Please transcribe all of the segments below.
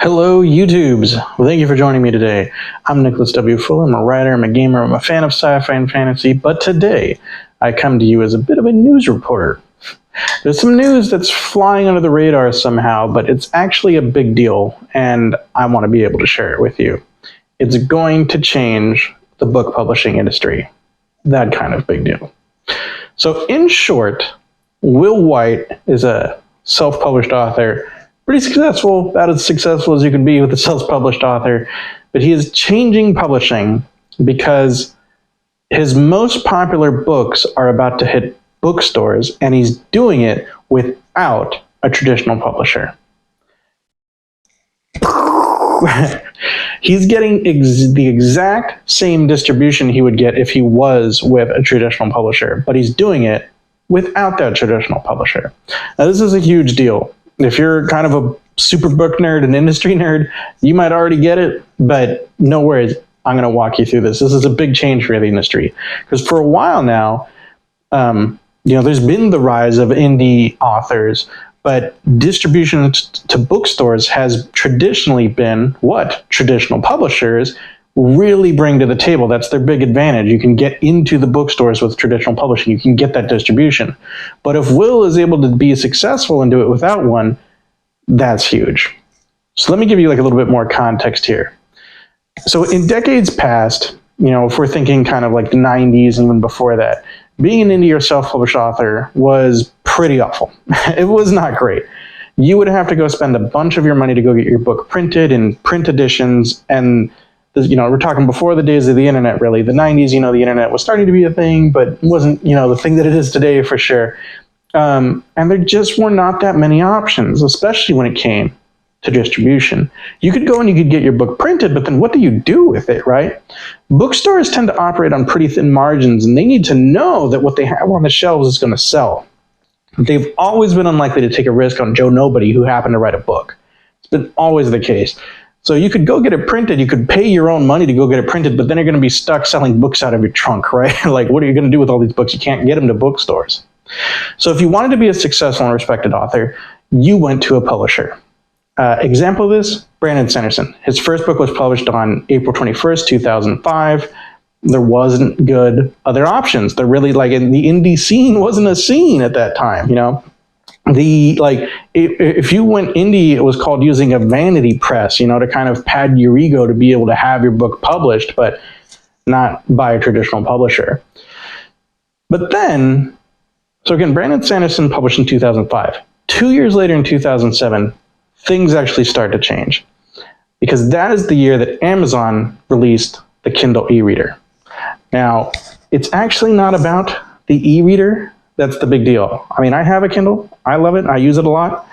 Hello, YouTubes. Well, thank you for joining me today. I'm Nicholas W. Fuller. I'm a writer, I'm a gamer, I'm a fan of sci-fi and fantasy, but today I come to you as a bit of a news reporter. There's some news that's flying under the radar somehow, but it's actually a big deal, and I want to be able to share it with you. It's going to change the book publishing industry. That kind of big deal. So, in short, Will Wight is a self-published author, pretty successful, about as successful as you can be with a self-published author, but he is changing publishing because his most popular books are about to hit bookstores, and he's doing it without a traditional publisher. He's getting the exact same distribution he would get if he was with a traditional publisher, but he's doing it without that traditional publisher. Now, this is a huge deal. If you're kind of a super book nerd, an industry nerd, you might already get it, but no worries. I'm going to walk you through this. This is a big change for the industry because for a while now, there's been the rise of indie authors, but distribution to bookstores has traditionally been what traditional publishers really bring to the table. That's their big advantage. You can get into the bookstores with traditional publishing. You can get that distribution. But if Will is able to be successful and do it without one, that's huge. So let me give you like a little bit more context here. So in decades past, if we're thinking kind of like the 90s and even before that, being an indie or self-published author was pretty awful. It was not great. You would have to go spend a bunch of your money to go get your book printed in print editions, and we're talking before the days of the internet, really. The 90s, the internet was starting to be a thing, but wasn't, the thing that it is today for sure. And there just were not that many options, especially when it came to distribution. You could go and you could get your book printed, but then what do you do with it, right? Bookstores tend to operate on pretty thin margins, and they need to know that what they have on the shelves is going to sell. They've always been unlikely to take a risk on Joe Nobody who happened to write a book. It's been always the case. So you could go get it printed, you could pay your own money to go get it printed, but then you're going to be stuck selling books out of your trunk, right? Like, what are you going to do with all these books? You can't get them to bookstores. So if you wanted to be a successful and respected author, you went to a publisher. Example of this, Brandon Sanderson. His first book was published on April 21st, 2005. There wasn't good other options. There really, in the indie scene wasn't a scene at that time, if you went indie, it was called using a vanity press, to kind of pad your ego to be able to have your book published, but not by a traditional publisher. But then, so again, Brandon Sanderson published in 2005. 2 years later in 2007, things actually start to change because that is the year that Amazon released the Kindle e-reader. Now, it's actually not about the e-reader. That's the big deal. I mean, I have a Kindle. I love it. I use it a lot.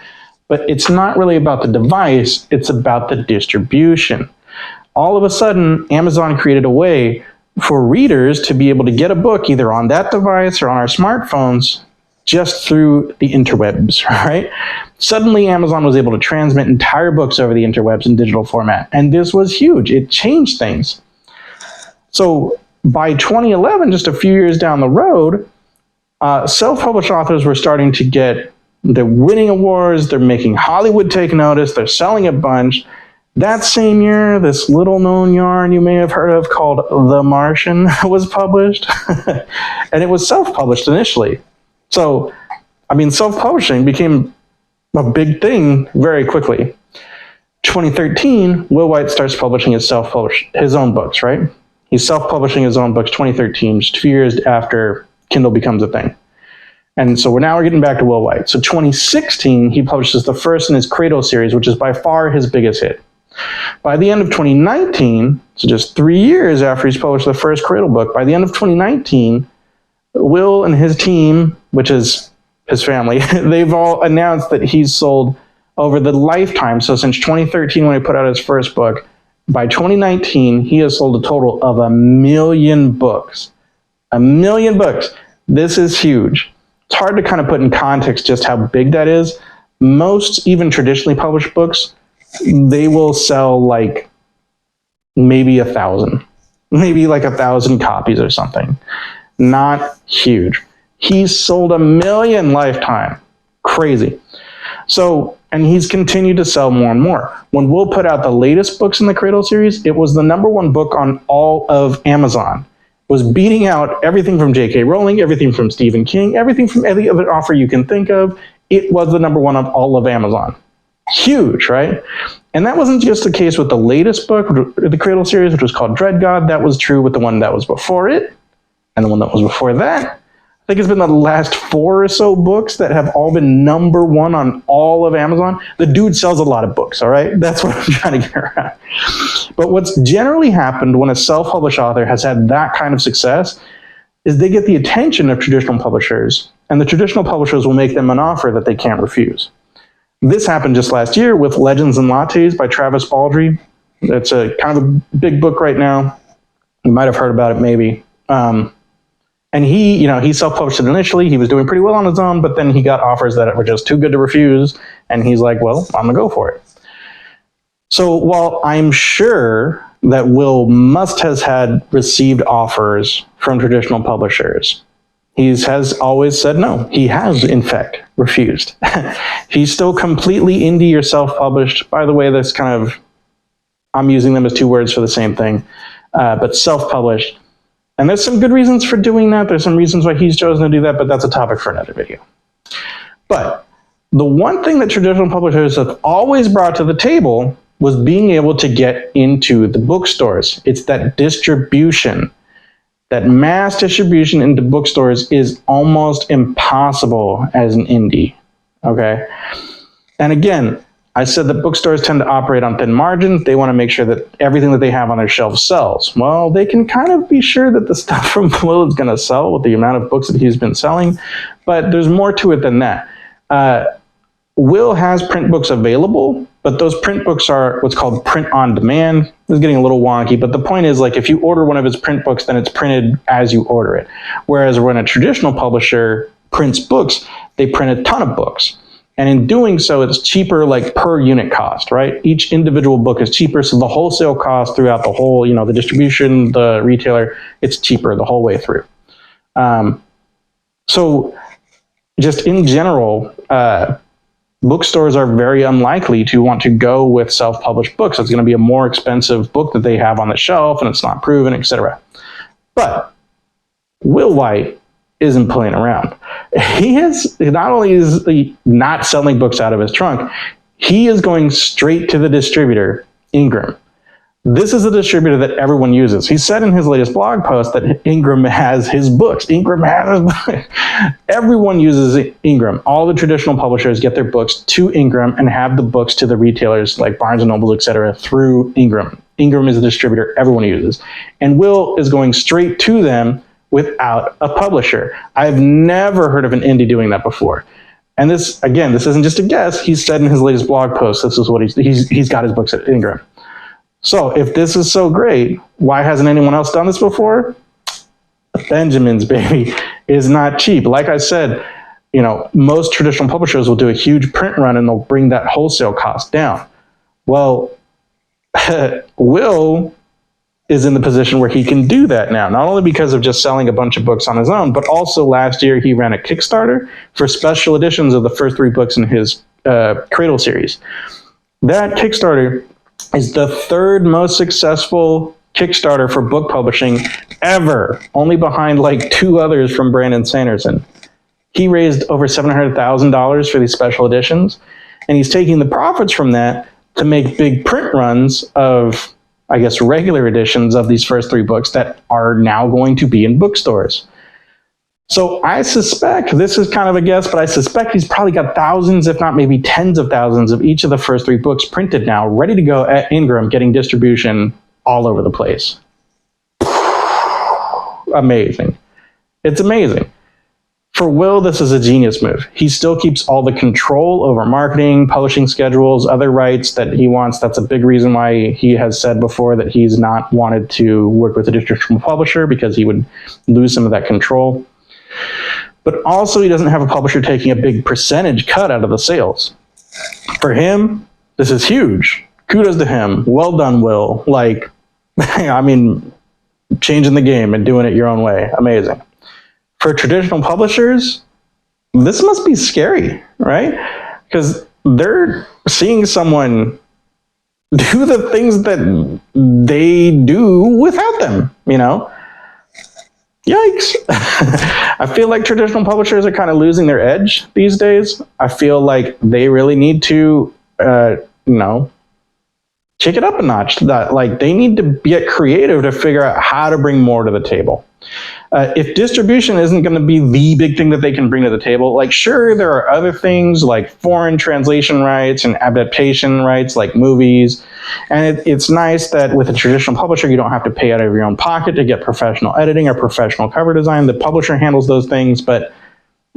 But it's not really about the device. It's about the distribution. All of a sudden, Amazon created a way for readers to be able to get a book either on that device or on our smartphones just through the interwebs, right? Suddenly, Amazon was able to transmit entire books over the interwebs in digital format. And this was huge. It changed things. So by 2011, just a few years down the road, self-published authors were starting to they're winning awards, they're making Hollywood take notice, they're selling a bunch. That same year, this little-known yarn you may have heard of called The Martian was published, and it was self-published initially. So, self-publishing became a big thing very quickly. 2013, Will Wight starts publishing his own books, right? He's self-publishing his own books 2013, just a few years after Kindle becomes a thing. And so we're getting back to Will Wight. So 2016, he publishes the first in his Cradle series, which is by far his biggest hit. By the end of 2019, so just 3 years after he's published the first Cradle book, by the end of 2019, Will and his team, which is his family, they've all announced that he's sold over the lifetime. So since 2013, when he put out his first book, by 2019, he has sold a total of 1 million books. 1 million books. This is huge. It's hard to kind of put in context just how big that is. Most, even traditionally published books, they will sell maybe 1,000. Maybe 1,000 copies or something. Not huge. He's sold 1 million lifetime. Crazy. So And he's continued to sell more and more. When Will put out the latest books in the Cradle series, it was the #1 book on all of Amazon. It was beating out everything from J.K. Rowling, everything from Stephen King, everything from any other author you can think of. It was the #1 of all of Amazon. Huge, right? And that wasn't just the case with the latest book, the Cradle series, which was called Dread God. That was true with the one that was before it, and the one that was before that. I think it's been the last 4 or so books that have all been #1 on all of Amazon. The dude sells a lot of books, all right? That's what I'm trying to get around. But what's generally happened when a self-published author has had that kind of success is they get the attention of traditional publishers, and the traditional publishers will make them an offer that they can't refuse. This happened just last year with Legends and Lattes by Travis Baldree. It's a kind of a big book right now. You might have heard about it, maybe. And he self-published it initially. He was doing pretty well on his own, but then he got offers that were just too good to refuse. And he's like, well, I'm going to go for it. So while I'm sure that Will must has had received offers from traditional publishers, he has always said no. He has, in fact, refused. He's still completely indie or self-published. By the way, that's kind of, I'm using them as 2 words for the same thing, but self-published. And there's some good reasons for doing that. There's some reasons why he's chosen to do that, but that's a topic for another video. But the one thing that traditional publishers have always brought to the table was being able to get into the bookstores. It's that distribution. That mass distribution into bookstores is almost impossible as an indie, okay? And again, I said that bookstores tend to operate on thin margins. They want to make sure that everything that they have on their shelves sells. Well, they can kind of be sure that the stuff from Will is going to sell with the amount of books that he's been selling, but there's more to it than that. Will has print books available, but those print books are what's called print on demand. This is getting a little wonky, but the point is, like, if you order one of his print books, then it's printed as you order it. Whereas when a traditional publisher prints books, they print a ton of books. And in doing so, it's cheaper, like, per unit cost, right? Each individual book is cheaper, so the wholesale cost throughout the whole, the distribution, the retailer, it's cheaper the whole way through. So just in general, bookstores are very unlikely to want to go with self-published books. It's going to be a more expensive book that they have on the shelf, and it's not proven, etc. But Will Wight isn't playing around. He is not only is he not selling books out of his trunk, he is going straight to the distributor, Ingram. This is a distributor that everyone uses. He said in his latest blog post that Ingram has his books. Ingram has his books. Everyone uses Ingram. All the traditional publishers get their books to Ingram and have the books to the retailers like Barnes & Noble, etc. through Ingram. Ingram is a distributor everyone uses. And Will is going straight to them without a publisher. I've never heard of an indie doing that before. And this isn't just a guess. He said in his latest blog post, this is what he's got his books at Ingram. So if this is so great, why hasn't anyone else done this before? Benjamin's, baby, is not cheap. Like I said, most traditional publishers will do a huge print run and they'll bring that wholesale cost down. Well, Will is in the position where he can do that now, not only because of just selling a bunch of books on his own, but also last year he ran a Kickstarter for special editions of the first 3 books in his Cradle series. That Kickstarter is the 3rd most successful Kickstarter for book publishing ever, only behind like 2 others from Brandon Sanderson. He raised over $700,000 for these special editions, and he's taking the profits from that to make big print runs of, I guess, regular editions of these first 3 books that are now going to be in bookstores. So I suspect, this is kind of a guess, but I suspect he's probably got thousands, if not maybe tens of thousands of each of the first 3 books printed now, ready to go at Ingram, getting distribution all over the place. Amazing. It's amazing. For Will, this is a genius move. He still keeps all the control over marketing, publishing schedules, other rights that he wants. That's a big reason why he has said before that he's not wanted to work with a distribution publisher, because he would lose some of that control. But also, he doesn't have a publisher taking a big percentage cut out of the sales. For him, this is huge. Kudos to him. Well done, Will. Like, I mean, changing the game and doing it your own way. Amazing. For traditional publishers, this must be scary, right? Because they're seeing someone do the things that they do without them, you know? Yikes. I feel like traditional publishers are kind of losing their edge these days. I feel like they really need to, kick it up a notch. That, like, they need to get creative to figure out how to bring more to the table. If distribution isn't going to be the big thing that they can bring to the table, like, sure, there are other things like foreign translation rights and adaptation rights, like movies. And it's nice that with a traditional publisher, you don't have to pay out of your own pocket to get professional editing or professional cover design. The publisher handles those things, but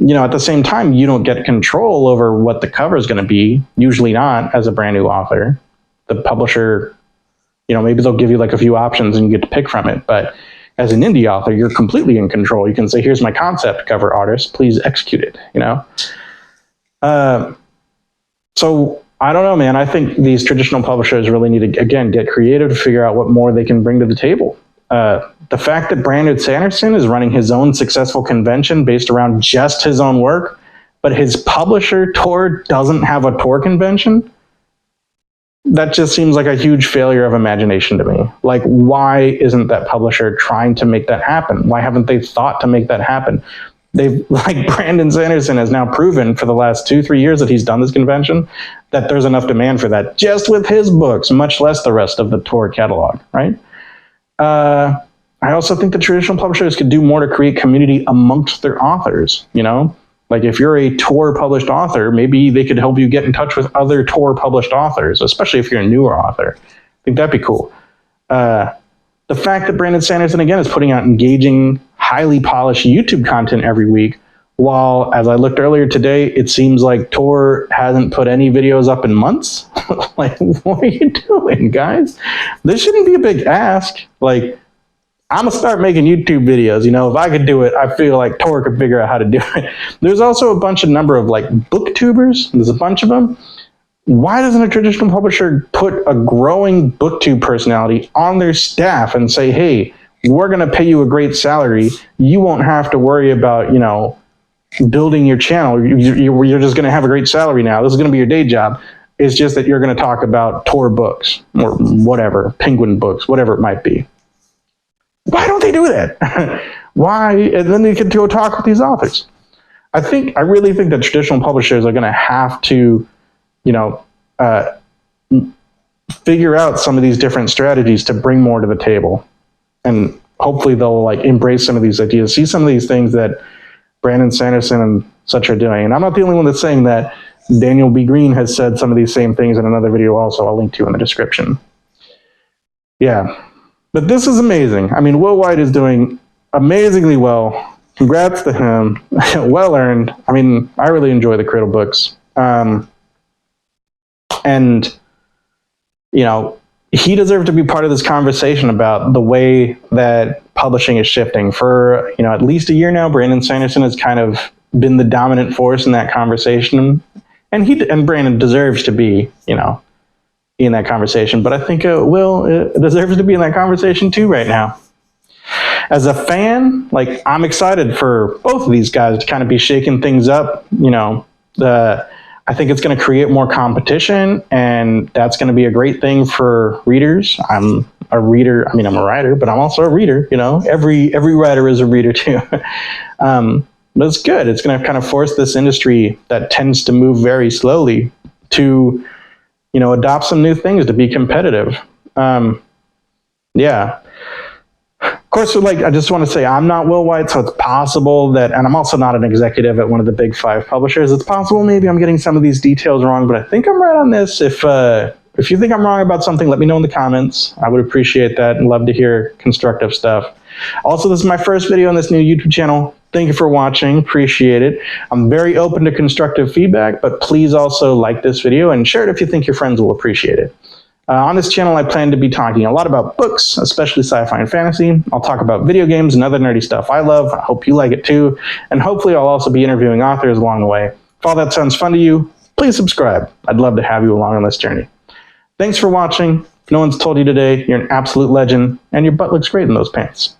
at the same time, you don't get control over what the cover is going to be. Usually not, as a brand new author. The publisher, maybe they'll give you like a few options and you get to pick from it, but as an indie author, you're completely in control. You can say, here's my concept cover, artist, please execute it, So I don't know, man. I think these traditional publishers really need to, again, get creative to figure out what more they can bring to the table. The fact that Brandon Sanderson is running his own successful convention based around just his own work, but his publisher, Tor, doesn't have a Tor convention, that just seems like a huge failure of imagination to me. Like, why isn't that publisher trying to make that happen? Why haven't they thought to make that happen? Brandon Sanderson has now proven for the last 2-3 years that he's done this convention, that there's enough demand for that just with his books, much less the rest of the Tor catalog, right? I also think the traditional publishers could do more to create community amongst their authors, Like, if you're a Tor published author, maybe they could help you get in touch with other Tor published authors, especially if you're a newer author. I think that'd be cool. The fact that Brandon Sanderson, again, is putting out engaging, highly polished YouTube content every week, while, as I looked earlier today, it seems like Tor hasn't put any videos up in months. Like, what are you doing, guys? This shouldn't be a big ask. Like, I'm going to start making YouTube videos. If I could do it, I feel like Tor could figure out how to do it. There's also a number of like booktubers. There's a bunch of them. Why doesn't a traditional publisher put a growing booktube personality on their staff and say, hey, we're going to pay you a great salary. You won't have to worry about, building your channel. You're just going to have a great salary now. This is going to be your day job. It's just that you're going to talk about Tor books or whatever, Penguin books, whatever it might be. Why don't they do that? Why? And then they can go talk with these authors. I really think that traditional publishers are going to have to, figure out some of these different strategies to bring more to the table. And hopefully they'll embrace some of these ideas, see some of these things that Brandon Sanderson and such are doing. And I'm not the only one that's saying that. Daniel B. Green has said some of these same things in another video also. I'll link to in the description. Yeah. But this is amazing. I mean, Will Wight is doing amazingly well. Congrats to him. Well earned. I mean, I really enjoy the Cradle books. He deserved to be part of this conversation about the way that publishing is shifting. For, at least a year now, Brandon Sanderson has kind of been the dominant force in that conversation. And Brandon deserves to be, in that conversation, but I think Will deserves to be in that conversation too right now. As a fan, I'm excited for both of these guys to kind of be shaking things up. I think it's going to create more competition, and that's going to be a great thing for readers. I'm a reader. I mean, I'm a writer, but I'm also a reader. Every writer is a reader too. But it's good. It's going to kind of force this industry that tends to move very slowly to adopt some new things to be competitive. Yeah. Of course, I just want to say I'm not Will Wight, so it's possible that, and I'm also not an executive at one of the big 5 publishers. It's possible maybe I'm getting some of these details wrong, but I think I'm right on this. If you think I'm wrong about something, let me know in the comments. I would appreciate that and love to hear constructive stuff. Also, this is my first video on this new YouTube channel. Thank you for watching. Appreciate it. I'm very open to constructive feedback, but please also like this video and share it if you think your friends will appreciate it. On this channel, I plan to be talking a lot about books, especially sci-fi and fantasy. I'll talk about video games and other nerdy stuff I love. I hope you like it too. And hopefully I'll also be interviewing authors along the way. If all that sounds fun to you, please subscribe. I'd love to have you along on this journey. Thanks for watching. If no one's told you today, you're an absolute legend, and your butt looks great in those pants.